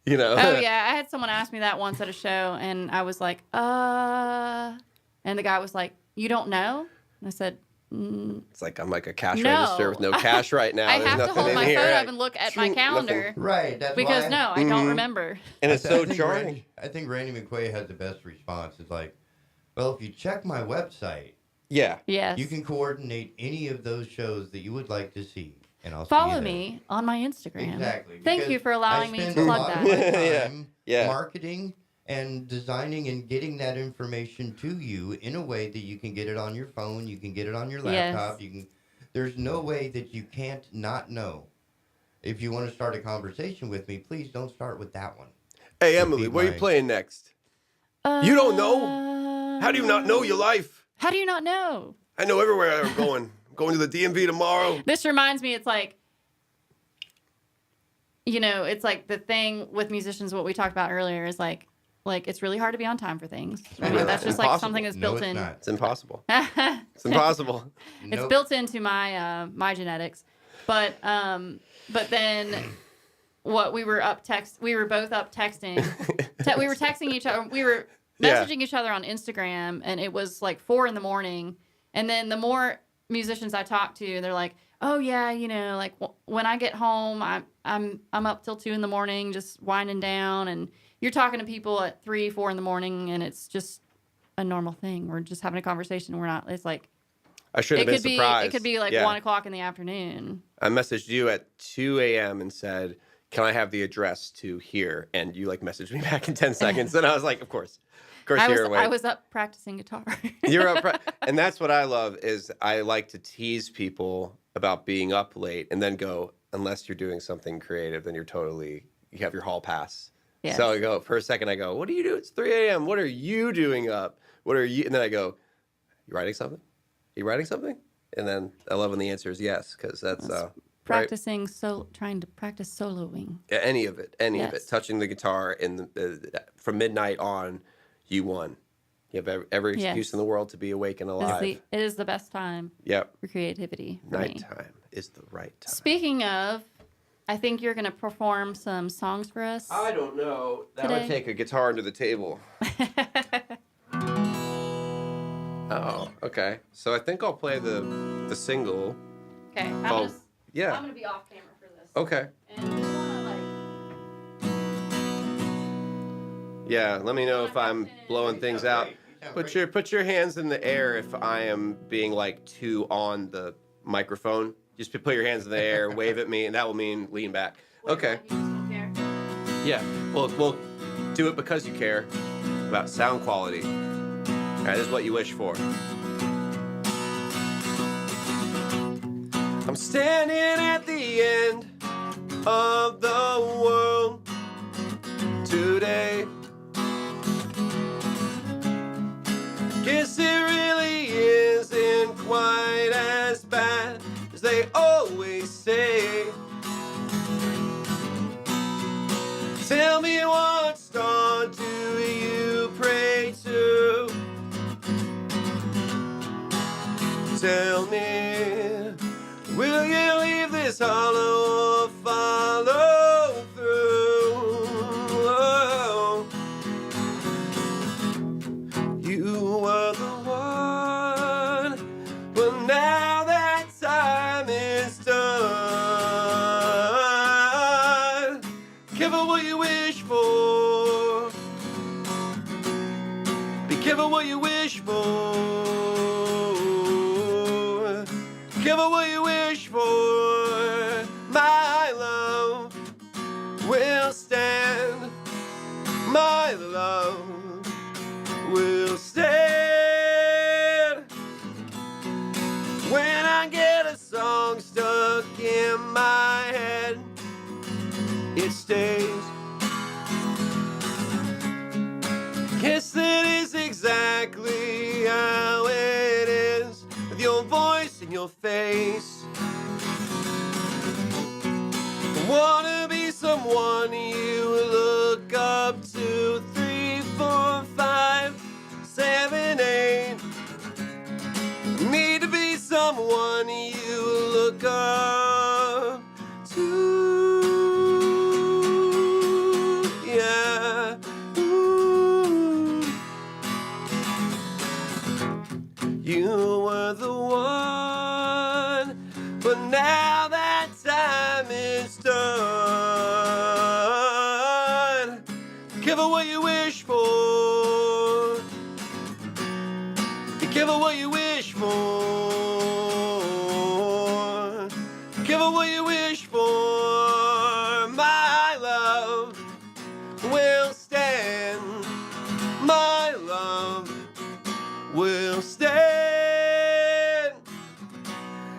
yeah, I had someone ask me that once at a show, and I was like, and the guy was like, "You don't know?" And I said, It's like I'm like a cash No. register with no cash right now. "I There's have to nothing hold in my here. phone Right. up and look at my Nothing. calendar right. That's because why. no, I don't remember." And it's I so think jarring. I think Randy McQuaid had the best response. It's like, well, if you check my website, Yeah. Yes. you can coordinate any of those shows that you would like to see, and I'll see Follow you there. me on my Instagram. Exactly. Thank because you for allowing I me to spend a plug lot that. of my Yeah. time Yeah. marketing and designing and getting that information to you in a way that you can get it on your phone, you can get it on your laptop, Yes. There's no way that you can't not know. If you want to start a conversation with me, please don't start with that one. Hey Emily, Repeat where are you my- playing next? You don't know? How do you not know your life? How do you not know? I know everywhere I'm going. I'm going to the DMV tomorrow. This reminds me, it's like, it's like the thing with musicians, what we talked about earlier is like it's really hard to be on time for things. I mean, Yeah, that's just impossible. like something that's No, built it's in. not. It's impossible. It's impossible. It's Nope. built into my my genetics. But then what we were both up texting. We were texting each other. We were Yeah. messaging each other on Instagram, and it was like 4 a.m. And then the more musicians I talk to, they're like, "Oh yeah, like when I get home, I'm up till 2 a.m. just winding down." And you're talking to people at 3, 4 a.m, and it's just a normal thing. We're just having a conversation. We're not. It's like I should have been surprised. it could be like Yeah. 1 o'clock in the afternoon. I messaged you at 2 a.m. and said, "Can I have the address to here?" And you messaged me back in 10 seconds. And I was like, of course. Of course you're awake. I was up practicing guitar. You're up. And that's what I love is I like to tease people about being up late and then go, unless you're doing something creative, then you have your hall pass. Yes. So I go, for a second, I go, "What do you do? It's 3 a.m. What are you doing up? What are you?" And then I go, "You writing something? You writing something?" And then I love when the answer is yes, because that's right. Practicing trying to practice soloing. Yeah, any of it, Yes. touching the guitar from midnight on, you won. You have every excuse Yes. in the world to be awake and alive. It is the best time Yep, for creativity for me. nighttime is the right time. Speaking of, I think you're going to perform some songs for us. I don't know. That Today. would take a guitar under the table. Oh, okay. So I think I'll play the single. Okay, I'm Oh, going yeah. to be off camera for this. Okay. And just wanna, Yeah. Let me know if I'm blowing things out. Put your hands in the air if I am being too on the microphone. Just put your hands in the air, wave at me, and that will mean lean back. Okay. You just don't care. Yeah. Well, do it because you care. about sound quality. All right, this is what you wish for. I'm standing at the end of the world today. Guess it really isn't quite as bad as they always say. Tell me, what star do you pray to? Tell me, will you leave this hollow or follow through? Oh. You were the one, but now that time is done. Careful what you wish for. Be careful what you wish for. Careful what you wish for. My love will stand. My love will stand. When I get a song stuck in my head, it stays. Guess that is exactly how it is, with your voice and your face. I wanna be someone you look up to. 3, 4, 5, 7, 8. Need to be someone you look up to. Yeah. Ooh. You were the one, but now that time is done. Careful what you wish for. Be careful what you wish for. Careful what you wish for. My love will stand. My love will stand.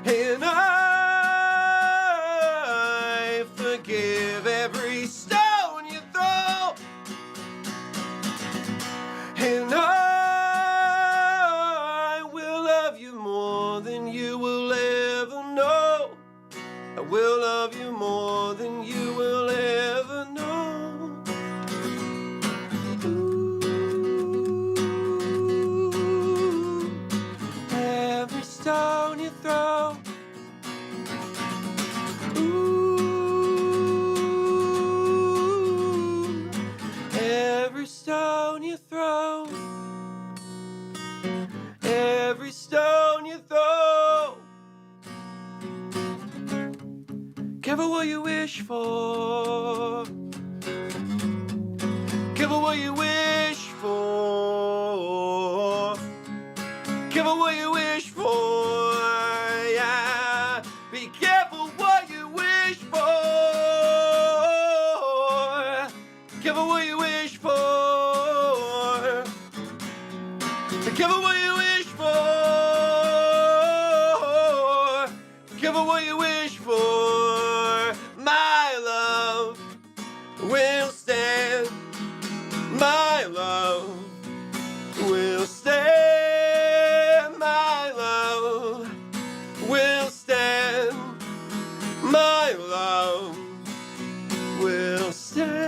And I forgive every stone you throw. And I will love you more than you will ever know. I will love you more than you will ever know. Ooh. Every stone you throw. Ooh. Every stone you throw. Every stone you throw. Careful what you wish for. Careful what you wish for. Careful what you wish for. Yeah. Be careful what you wish for. Careful what you wish for. Be careful what you wish for. Careful what you wish for. My love will stand. My love will stand. My love will stand. My love will stand.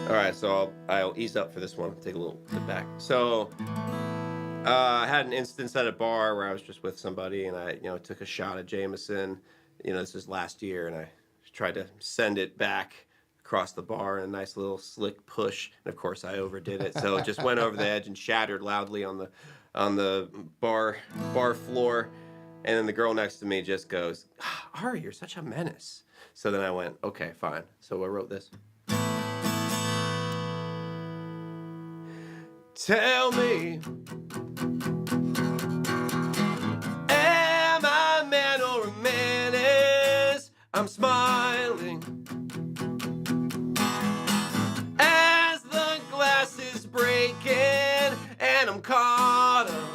All right, so I'll ease up for this one. Take a little bit back. So I had an instance at a bar where I was just with somebody, and I, took a shot of Jameson. This was last year, and I tried to send it back across the bar in a nice little slick push. And of course, I overdid it, so it just went over the edge and shattered loudly on the bar floor. And then the girl next to me just goes, "Ari, you're such a menace." So then I went, "Okay, fine." So I wrote this. Tell me, am I a man or a menace? I'm smiling caught up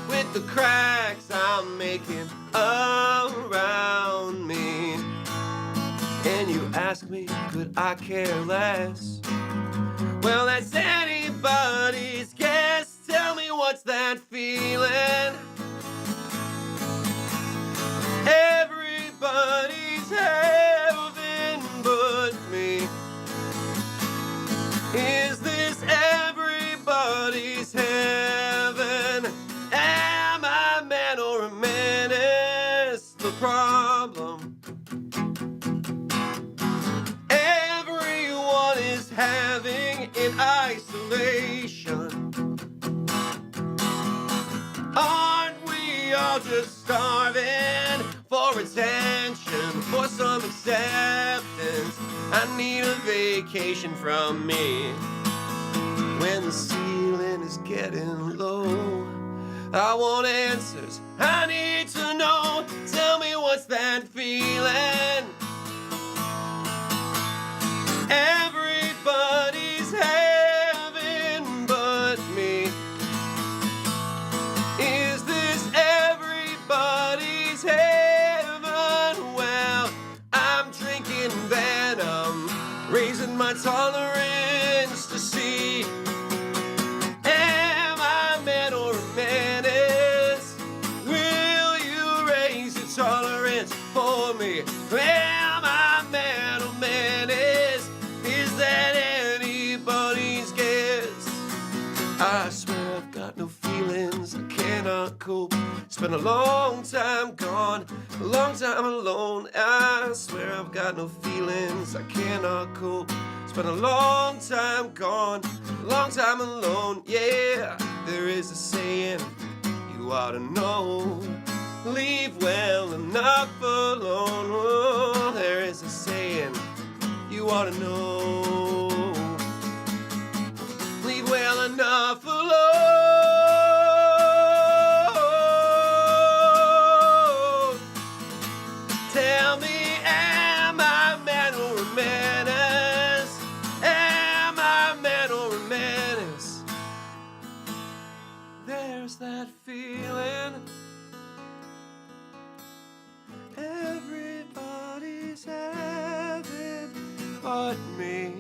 with the cracks I'm making around me. And you ask me, could I care less? Well, that's anybody's guess. Tell me, what's that feeling? Everybody's having but me. Is this everybody's heaven? Am I man or a menace? The problem everyone is having in isolation. Aren't we all just starving for attention, for some acceptance? I need a vacation from me. When the ceiling is getting low, I want answers, I need to know. Tell me, what's that feeling? Everybody's having but me. Is this everybody's heaven? Well, I'm drinking venom, raising my tolerance to see. Am I man or a menace? Will you raise your tolerance for me? Am I man or menace? Is that anybody's guess? I swear I've got no feelings, I cannot cope. Spent a long time gone, a long time alone. I swear I've got no feelings, I cannot cope. Spent a long time gone, a long time alone. Yeah, there is a saying you ought to know. Leave well enough alone. Oh, there is a saying you ought to know. Leave well enough alone. Tell me, am I man or a menace? Am I man or a menace? There's that feeling. Everybody's having but me.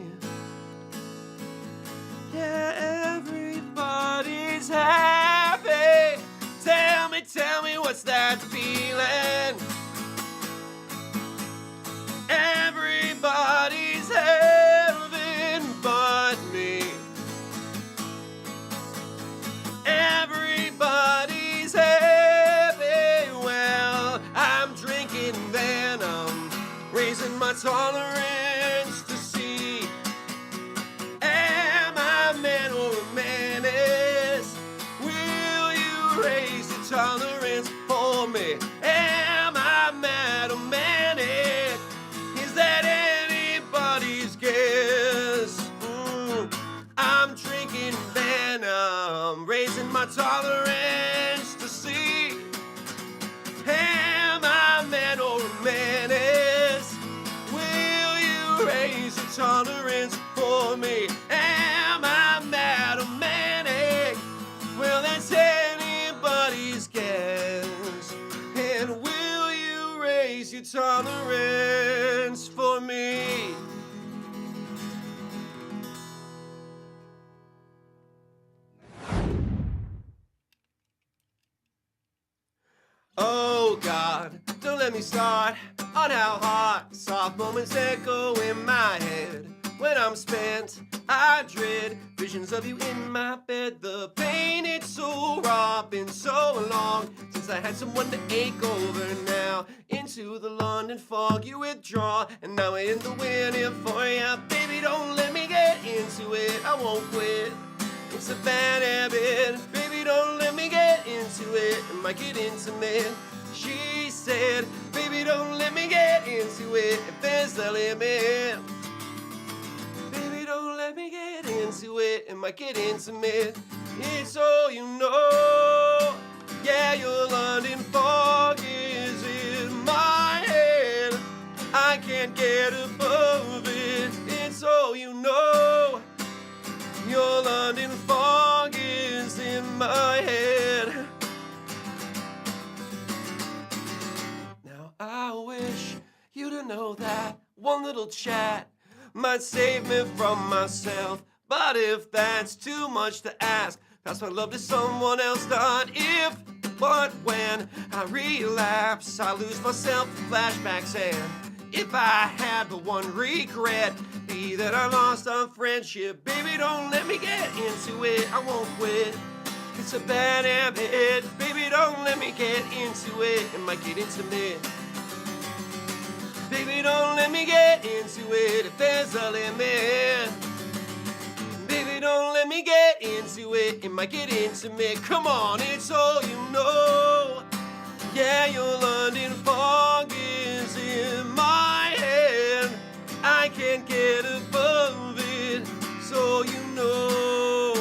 Yeah, everybody's happy. Tell me, what's that feeling? Everybody's having but me. Everybody's happy. Well, I'm drinking venom, raising my tolerance to see. Am I man or a menace? Will you raise your tolerance for me? Am I mad or manic? Is that anybody's guess? I'm drinking venom, raising my tolerance to see. Am I man or a menace? Will you raise your tolerance for me? Am I mad or manic? Well, that's anybody's guess. And will you raise your tolerance for me? Oh God, don't let me start on how hot soft moments echo in my head. When I'm spent, I dread visions of you in my bed. The pain, it's so raw, been so long since I had someone to ache over. Now into the London fog you withdraw, and now we're in the winter for ya. Baby, don't let me get into it, I won't quit. It's a bad habit. Baby, don't let me get into it, it might get intimate. She said, baby, don't let me get into it if there's a limit. Baby, don't let me get into it, it might get intimate. It's all you know. Yeah, your London fog is in my head. I can't get above it. It's you know your London fog is in my wish you to know that one little chat might save me from myself. But if that's too much to ask, pass my love to someone else. Not if, but when I relapse, I lose myself in flashbacks. And if I had but one regret, be that I lost our friendship. Baby, don't let me get into it, I won't quit. It's a bad habit. Baby, don't let me get into it, it might get intimate. Baby, don't let me get into it if there's a limit. Baby, don't let me get into it, it might get intimate. Come on, it's all you know. Yeah, your London fog is in my head. I can't get above it, so you know.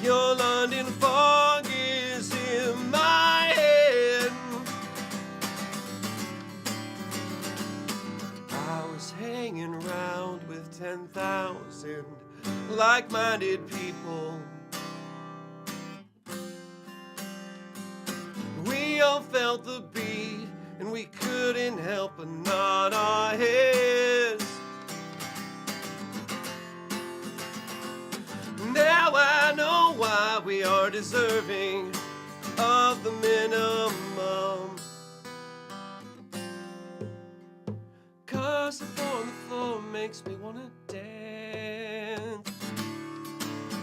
Your London fog is in my head. I was hanging around with 10,000 like-minded people. We all felt the beat, and we couldn't help but nod our heads. Now I know why we are deserving of the minimum. 'Cause the four on the floor makes me wanna dance.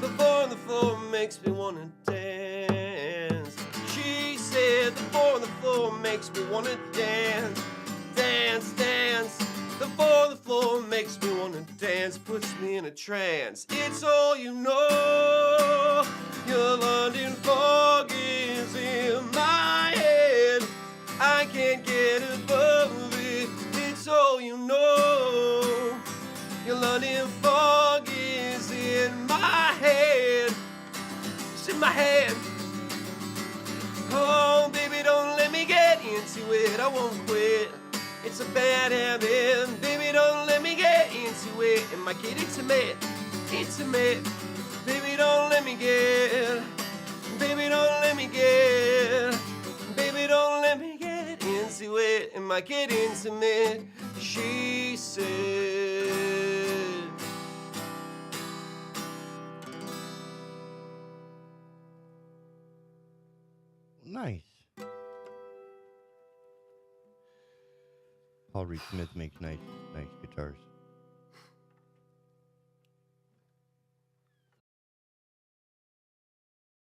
The four on the floor makes me wanna dance. She said the four on the floor makes me wanna dance. Dance, dance. The four on the floor makes me wanna dance, puts me in a trance. It's all you know. Your London fog is in my head. I can't get above it. It's all you know. Your London fog is in my head. It's in my head. Oh, baby, don't let me get into it, I won't quit. It's a bad habit. Baby, don't let me get into it, it might get intimate. Intimate. Baby, don't let me get. Baby, don't let me get. Baby, don't let me get into it, it might get intimate. She said. Nice. Paul Reed Smith makes nice guitars.